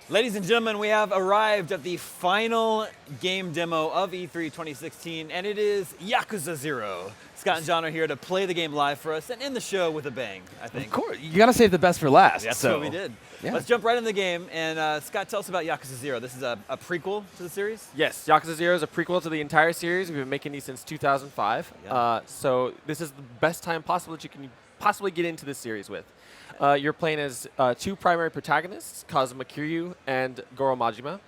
Ladies and gentlemen, we have arrived at the final game demo of E3 2016, and it is Yakuza Zero. Scott and John are here to play the game live for us and end the show with a bang, I think. Of course. You got to save the best for last. That's so. what we did. Yeah. Let's jump right into the game. And Scott, tell us about Yakuza Zero. This is a prequel to the series? Yes, Yakuza Zero is a prequel to the entire series. We've been making these since 2005. Yeah. So this is the best time possible that you can possibly get into this series with. You're playing as two primary protagonists, Kazuma Kiryu and Goro Majima.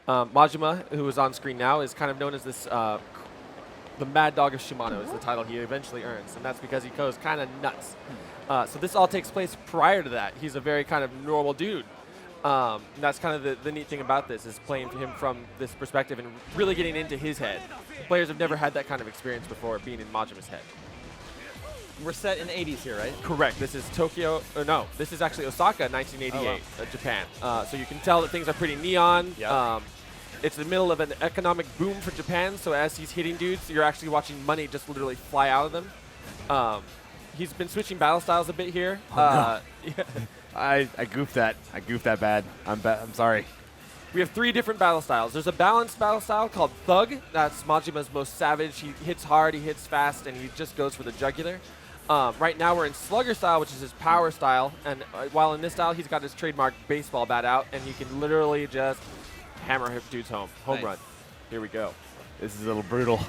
Majima, who is on screen now, is kind of known as this the Mad Dog of Shimano is the title he eventually earns, and that's because he goes kind of nuts. So this all takes place prior to that. He's a very kind of normal dude. And that's kind of the neat thing about this, is playing him from this perspective and really getting into his head. Players have never had that kind of experience before, being in Majima's head. We're set in the 80s here, right? Correct. This is Tokyo. No, this is actually Osaka, 1988, Japan. So you can tell that things are pretty neon. Yep. It's the middle of an economic boom for Japan, so as he's hitting dudes, you're actually watching money just literally fly out of them. He's been switching battle styles a bit here. I goofed that. I goofed that bad. I'm sorry. We have 3 different battle styles. There's a balanced battle style called Thug. That's Majima's most savage. He hits hard, he hits fast, and he just goes for the jugular. Right now we're in Slugger style, which is his power style. And while in this style, he's got his trademark baseball bat out, and he can literally just hammer dudes home. Home run. Here we go. This is a little brutal.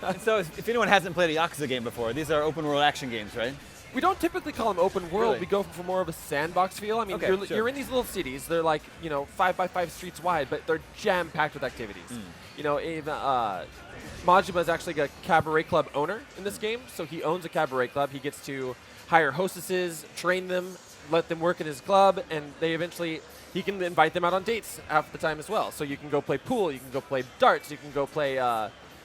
And so if anyone hasn't played a Yakuza game before, these are open world action games, right? We don't typically call them open world. Really? We go for more of a sandbox feel. I mean, Okay, you're in these little cities. They're like, 5x5 streets wide, but they're jam-packed with activities. Even Majima is actually a cabaret club owner in this game, so he owns a cabaret club. He gets to hire hostesses, train them, let them work in his club, and he can invite them out on dates half the time as well. So you can go play pool, you can go play darts, you can go play,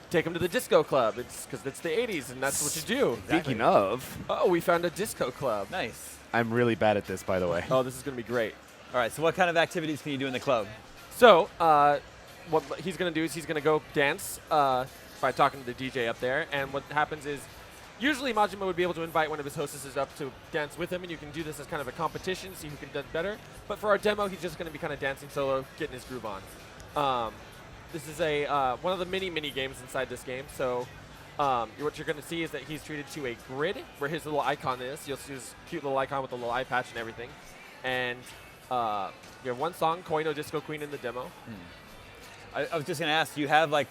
take them to the disco club. It's because it's the 80s, and that's what you do. Speaking of, We found a disco club. Nice. I'm really bad at this, by the way. Oh, this is going to be great. All right, so what kind of activities can you do in the club? So what he's going to do is he's going to go dance by talking to the DJ up there. And what happens is usually Majima would be able to invite one of his hostesses up to dance with him, and you can do this as kind of a competition, see who can do better. But for our demo, he's just going to be kind of dancing solo, getting his groove on. This is one of the mini games inside this game. So what you're going to see is that he's treated to a grid where his little icon is. You'll see his cute little icon with a little eye patch and everything. And you have one song, Koi no Disco Queen, in the demo. I was just going to ask, do you have like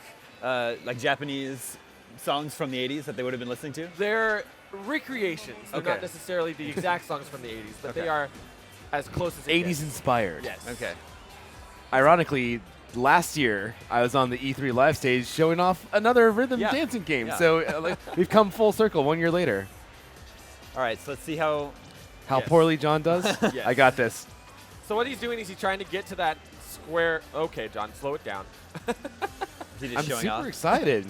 Japanese songs from the 80s that they would have been listening to? They're recreations. They're Okay. not necessarily the exact songs from the 80s, but Okay. they are as close as it 80s gets. inspired. Yes. Okay. Ironically, last year I was on the E3 live stage showing off another rhythm Yeah. dancing game. Yeah. So we've come full circle 1 year later. All right, so let's see how... How Yes. poorly John does? Yes. I got this. So what he's doing is he's trying to get to that square. Okay, John, slow it down. Is he just I'm showing super off? excited.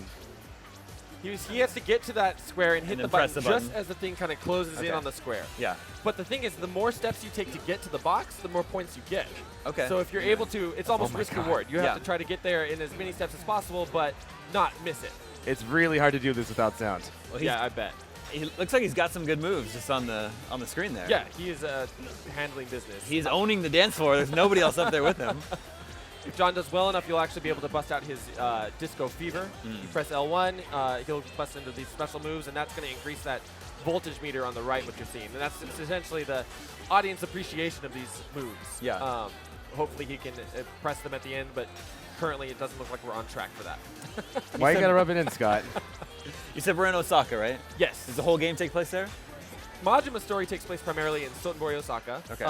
He has to get to that square and hit And the then press button, the just button. as the thing kind of closes Okay. in on the square. Yeah. But the thing is, the more steps you take to get to the box, the more points you get. Okay. So if you're able to, it's almost my risk God. reward. You Yeah. have to try to get there in as many steps as possible, but not miss it. It's really hard to do this without sound. Well, he's, Yeah, I bet. he looks like he's got some good moves just on the screen there. Yeah, he is handling business. He's owning the dance floor. There's nobody else up there with him. If John does well enough, you'll actually be able to bust out his Disco Fever. You press L1, he'll bust into these special moves, and that's going to increase that voltage meter on the right, what you're seeing. And that's essentially the audience appreciation of these moves. Yeah. Hopefully he can press them at the end, but currently it doesn't look like we're on track for that. Why you gotta rub it in, Scott? You said we're in Osaka, right? Yes. Does the whole game take place there? Majima's story takes place primarily in Sotenbori, Osaka. Okay.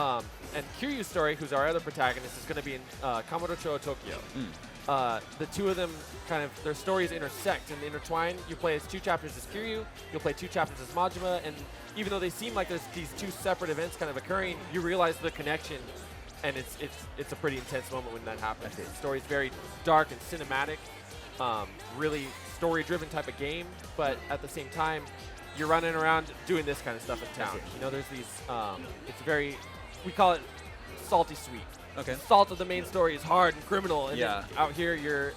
And Kiryu's story, who's our other protagonist, is going to be in Kamurocho, Tokyo. The two of them their stories intersect and intertwine. You play as 2 chapters as Kiryu, you'll play 2 chapters as Majima, and even though they seem like there's these 2 separate events kind of occurring, you realize the connection, and it's a pretty intense moment when that happens. The story's very dark and cinematic, really story-driven type of game, but at the same time, you're running around doing this kind of stuff in town. There's these, it's we call it salty sweet. Okay. The salt of the main story is hard and criminal, and Yeah. then out here you're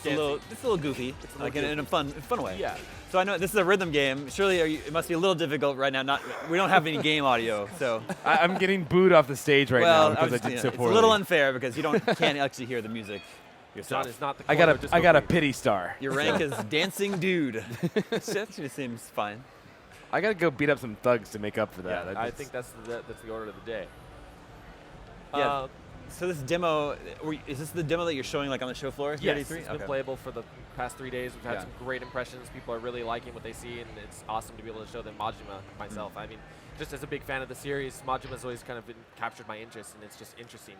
It's a little goofy, a like little in a fun way. Yeah. So I know this is a rhythm game. Surely it must be a little difficult right now. We don't have any game audio, so. I'm getting booed off the stage right now because I did so poorly. It's a little unfair because you can't actually hear the music yourself. John is not the I got a pity star. Your rank is dancing dude. That just seems fine. I gotta go beat up some thugs to make up for that. I think that's the order of the day. Yeah. So this demo, is this the demo that you're showing like on the show floor? Yes, at E3? it's been playable for the past 3 days. We've had some great impressions. People are really liking what they see, and it's awesome to be able to show them Majima myself. I mean, just as a big fan of the series, Majima's always kind of captured my interest, and it's just interesting.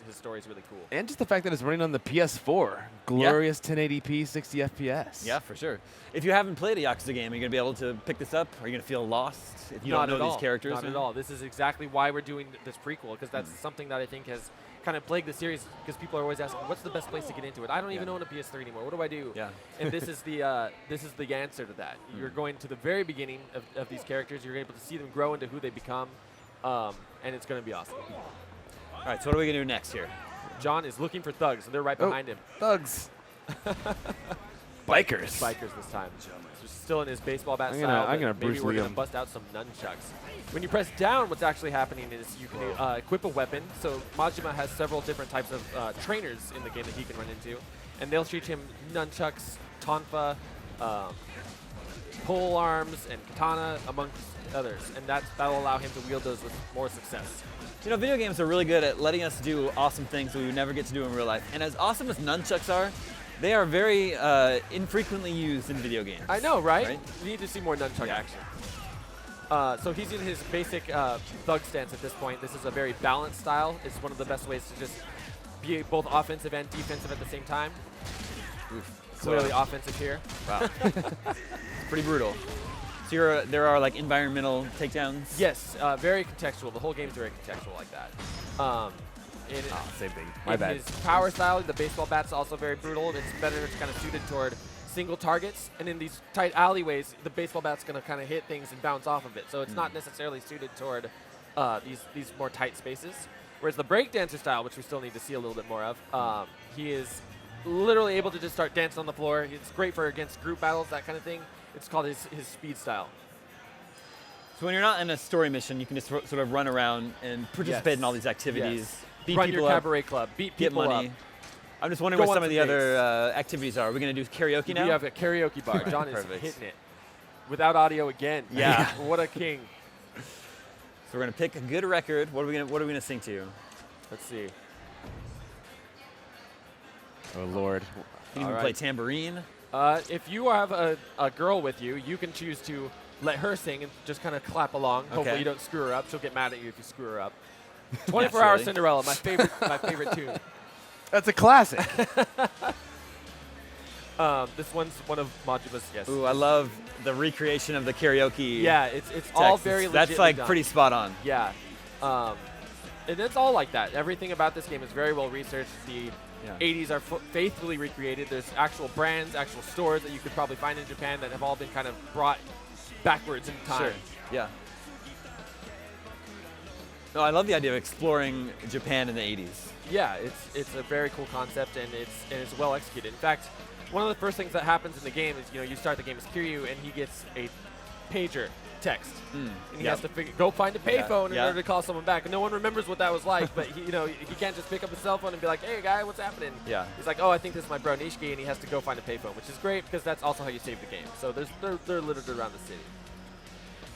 His story is really cool. And just the fact that it's running on the PS4. Glorious 1080p, 60 FPS. Yeah, for sure. If you haven't played a Yakuza game, are you going to be able to pick this up? Are you going to feel lost if you don't know these characters? Not at all. This is exactly why we're doing this prequel, because that's something that I think has kind of plagued the series, because people are always asking, what's the best place to get into it? I don't even own a PS3 anymore. What do I do? Yeah. And this is the answer to that. You're going to the very beginning of these characters. You're able to see them grow into who they become, and it's going to be awesome. All right, so what are we going to do next here? John is looking for thugs, and they're right behind him. Thugs. Bikers. Bikers this time. So still in his baseball bat I'm style. gonna maybe Bruce we're Lee going to him. bust out some nunchucks. When you press down, what's actually happening is you can equip a weapon. So Majima has several different types of trainers in the game that he can run into, and they'll teach him nunchucks, tonfa, pole arms, and katana, amongst others, and that'll allow him to wield those with more success. You know, video games are really good at letting us do awesome things that we would never get to do in real life. And as awesome as nunchucks are, they are very infrequently used in video games. I know, right? We need to see more nunchuck action. So he's in his basic thug stance at this point. This is a very balanced style. It's one of the best ways to just be both offensive and defensive at the same time. Clearly offensive here. Wow. Pretty brutal. So there are like environmental takedowns? Yes, very contextual. The whole game's very contextual like that. Same thing. My bad. His power style, the baseball bat's also very brutal. It's better, it's kind of suited toward single targets. And in these tight alleyways, the baseball bat's going to kind of hit things and bounce off of it. So it's not necessarily suited toward these more tight spaces. Whereas the breakdancer style, which we still need to see a little bit more of, he is literally able to just start dancing on the floor. It's great for against group battles, that kind of thing. It's called his speed style. So when you're not in a story mission, you can just sort of run around and participate in all these activities. Beat Run people your up, cabaret club, beat get people money. up. I'm just wondering Go what on some of some the other activities are. Are we going to do karaoke now? We have a karaoke bar. John is Perfect. hitting it. Without audio again. Yeah. What a king. So we're going to pick a good record. What are we going to sing to? Let's see. Oh, Lord. Can you even play tambourine? If you have a girl with you, you can choose to let her sing and just kind of clap along. Okay. Hopefully you don't screw her up. She'll get mad at you if you screw her up. 24-Hour Cinderella, my favorite tune. That's a classic. This one's one of Majima's, yes. Ooh, I love the recreation of the karaoke. Yeah, it's all very legit. That's like done. pretty spot on. Yeah. And it's all like that. Everything about this game is very well researched. The 80s are faithfully recreated. There's actual brands, actual stores that you could probably find in Japan that have all been kind of brought backwards in time. Sure. Yeah. No, I love the idea of exploring Japan in the 80s. Yeah, it's a very cool concept, and it's well executed. In fact, one of the first things that happens in the game is you start the game as Kiryu, and he gets a pager text, and he has to go find a payphone in order to call someone back. And no one remembers what that was like, but he can't just pick up his cell phone and be like, "Hey, guy, what's happening?" Yeah. He's like, "Oh, I think this is my bro Nishiki," and he has to go find a payphone, which is great because that's also how you save the game. So they're littered around the city.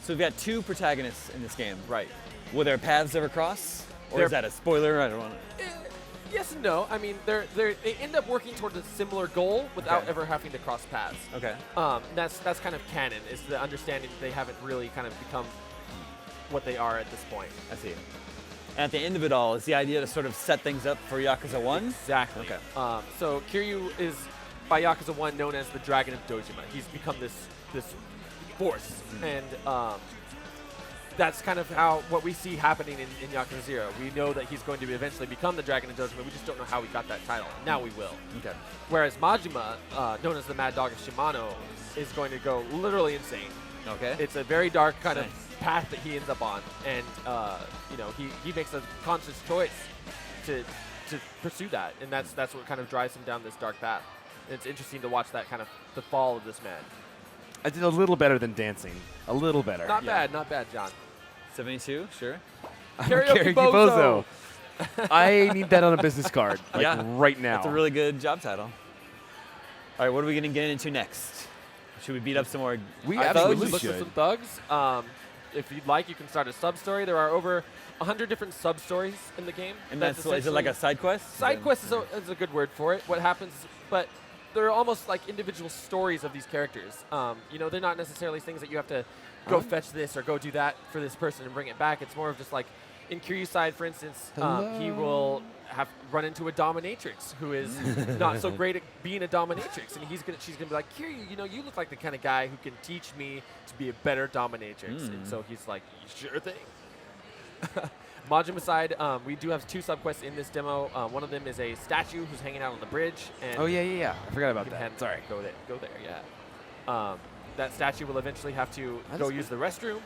So we've got two protagonists in this game. Right. Will their paths ever cross? Or is that a spoiler? I don't want to. Yes and no. I mean, they end up working towards a similar goal without ever having to cross paths. Okay. That's kind of canon, is the understanding that they haven't really kind of become what they are at this point. I see. And at the end of it all, is the idea to sort of set things up for Yakuza 1? Exactly. Okay. So Kiryu is, by Yakuza 1, known as the Dragon of Dojima. He's become this force, and that's kind of what we see happening in Yakuza 0. We know that he's going to eventually become the Dragon of Dojima. We just don't know how he got that title. Now we will. Okay. Whereas Majima, known as the Mad Dog of Shimano, is going to go literally insane. Okay. It's a very dark kind of path that he ends up on, and he makes a conscious choice to pursue that, and that's what kind of drives him down this dark path. It's interesting to watch that kind of the fall of this man. I did a little better than dancing. A little better. Not bad, John. 72, sure. Karaoke Bozo. I need that on a business card, right now. That's a really good job title. All right, what are we going to get into next? Should we beat up some more We I absolutely think we should look should. at some thugs. If you'd like, you can start a sub-story. There are over 100 different sub-stories in the game. And is it like a side quest? Side quest is a good word for it. What happens, but they're almost like individual stories of these characters. They're not necessarily things that you have to go fetch this or go do that for this person and bring it back. It's more of just like in Kiryu's side, for instance, he will run into a dominatrix who is not so great at being a dominatrix, and she's gonna be like, Kiryu, you look like the kind of guy who can teach me to be a better dominatrix. And so he's like, sure thing. Majima side, we do have 2 subquests in this demo. One of them is a statue who's hanging out on the bridge. And Yeah. I forgot about you that. can Sorry. Go there, yeah. That statue will eventually have to go use the restroom,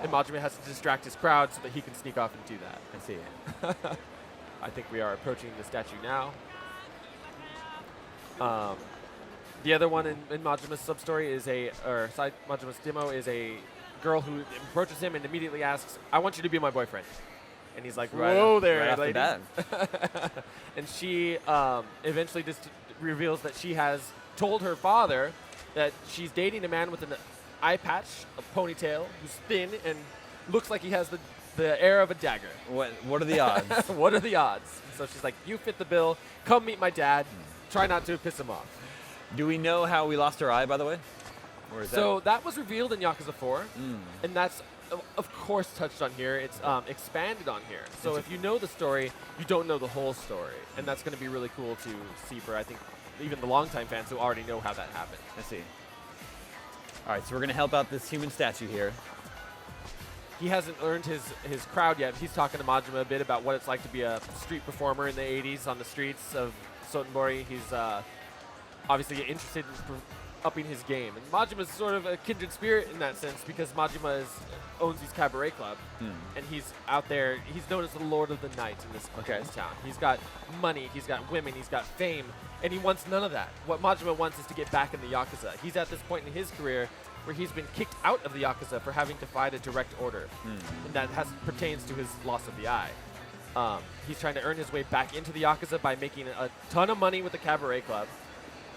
and Majima has to distract his crowd so that he can sneak off and do that. I see. I think we are approaching the statue now. The other one in Majima's sub-story is Majima's demo is a girl who approaches him and immediately asks, I want you to be my boyfriend. And he's like, whoa there, right off the lady. bat. And she eventually just reveals that she has told her father that she's dating a man with an eye patch, a ponytail, who's thin and looks like he has the air of a dagger. What are the odds? What are the odds? And so she's like, you fit the bill. Come meet my dad. Try not to piss him off. Do we know how we lost our eye, by the way? Or is That was revealed in Yakuza 4, and that's, of course, touched on here. It's expanded on here. So if you know the story, you don't know the whole story. And that's going to be really cool to see for, I think, even the longtime fans who already know how that happened. I see. All right, so we're going to help out this human statue here. He hasn't earned his crowd yet. He's talking to Majima a bit about what it's like to be a street performer in the 80s on the streets of Sotenbori. He's obviously interested in upping his game. And Majima's sort of a kindred spirit in that sense because Majima owns his cabaret club. And he's out there. He's known as the Lord of the Night in this town. He's got money. He's got women. He's got fame. And he wants none of that. What Majima wants is to get back in the Yakuza. He's at this point in his career where he's been kicked out of the Yakuza for having defied a direct order. And that pertains to his loss of the eye. He's trying to earn his way back into the Yakuza by making a ton of money with the cabaret club.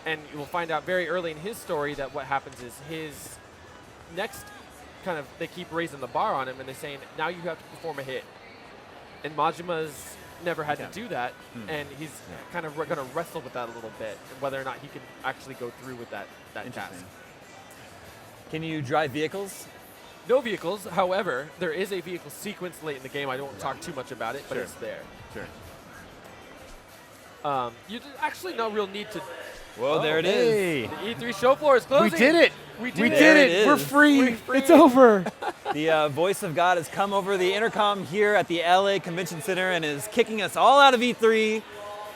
And you will find out very early in his story that what happens is his next they keep raising the bar on him and they're saying, now you have to perform a hit. And Majima's never had to do that, and he's kind of going to wrestle with that a little bit, whether or not he can actually go through with that task. Can you drive vehicles? No vehicles, however, there is a vehicle sequence late in the game. I don't talk too much about it, but it's there. Sure. You actually no real need to. Well, there it is. The E3 show floor is closing. We did it. We We did did it it. We're is. free. We're free. It's over. The voice of God has come over the intercom here at the LA Convention Center and is kicking us all out of E3.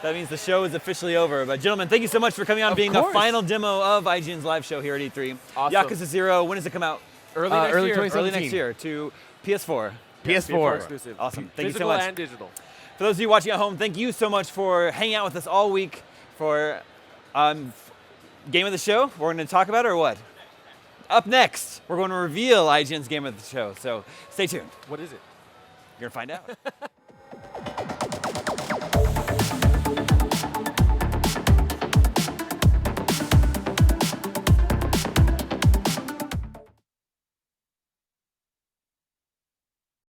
That means the show is officially over. But gentlemen, thank you so much for coming on and being the course. final demo of IGN's live show here at E3. Awesome. Yakuza Zero, when does it come out? Early early next year. 2017. Early next year to PS4. PS4. Exclusive. Awesome. Thank you so Physical much. and digital. For those of you watching at home, thank you so much for hanging out with us all week for Game of the Show. We're going to talk about it or what? Up next, we're going to reveal IGN's Game of the Show. So stay tuned. What is it? You're going to find out.